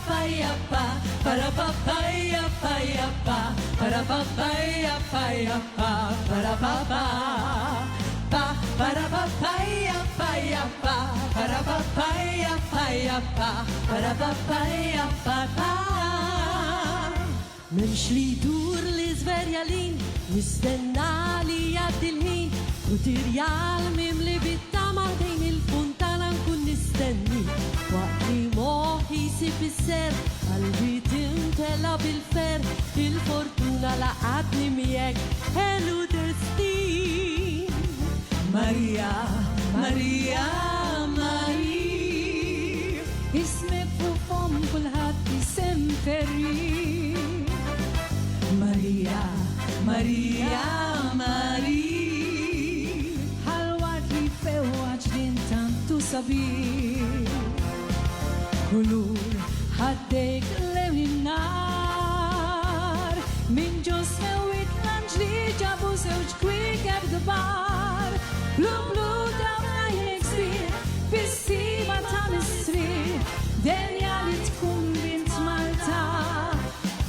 ya pa, para pa pa ya pa ya pa, para pa pa ya pa ya pa, para pa pa, pa para pa pa ya pa ya pa, para pa pa ya pa ya pa, para pa pa ya pa pa. Memx li dur li zverjalin, nistenna li jaddi l-ħin, u tirjal mim li bittama dejn il-funtana nkun nistenni. Waqt li moħi sib is-ser, qalbi timtela bil-fer, il-fortuna laqatni miegħek, ħelu destin. Marija, Marija, Marija, ismek fuq fom kulħadd isem ferri. Maria, Maria, Maria, ħalwat li fewwaġ din tantu sabiħ, kulur ħaddejk lejn nar, min ġo sewwit l-anġli ġabu żewġ kwikeb kbar, blu blu dawn għajnek sbir, fis-sima ta' mistri, denja li tkun bint Malta.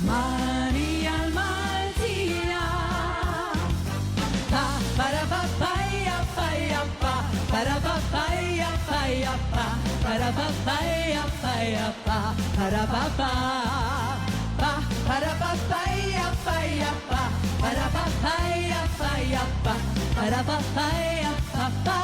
Maria l-Maltija, pa para pa pa ya pa ya pa, para pa pa ya pa ya pa, para pa pa ya pa ya pa, para pa pa, pa para pa pa ya pa ya pa, para pa pa ya pa ya pa, para pa pa ya pa pa.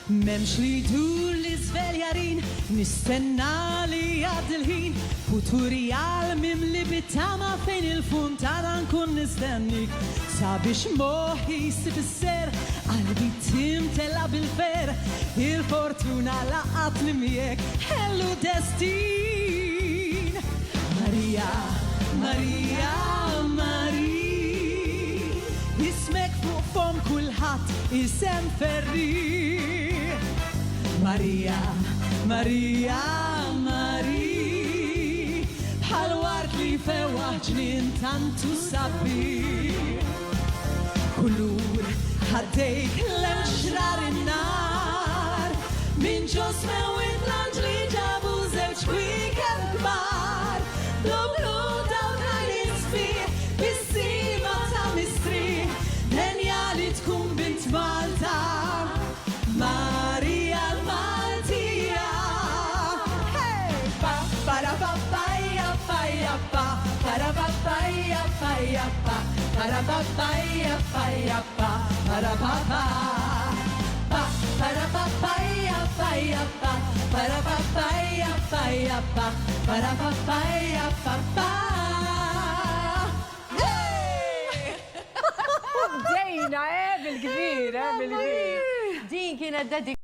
Memx li dur li zveljarin, nistenna li jgħaddi l-ħin, futuri għal-mim li bittama fejn il-funtana nkun nistennik, sabiex moħi jsib is-ser, qalbi timtela bil-fer, il-fortuna laqatni miegħek, ħellu destin. Marija, Marija, Marija, ismek fuq fom kulħadd isem ferri. Maria, Maria, Maria, bħal-wart li fewwaġ tantu sabiħ, kulur ħaddejk lejn xrar in-nar, min ġo smewwit l-anġli ġabu żewġ kwikeb kbar, blu blu dawn għajnejn sbieħ, bis-sima ta' mistri, denja li tkun bint Malta. Maria l-Maltija, hey! Pa para pa pa ya pa ya pa, para pa pa ya pa ya pa, para pa pa ya pa ya pa, para pa pa, pa para pa pa ya pa ya pa, para pa pa ya pa ya pa, para pa pa ya pa pa. Dejna, bil-kbir, bil-kbir. Din kienet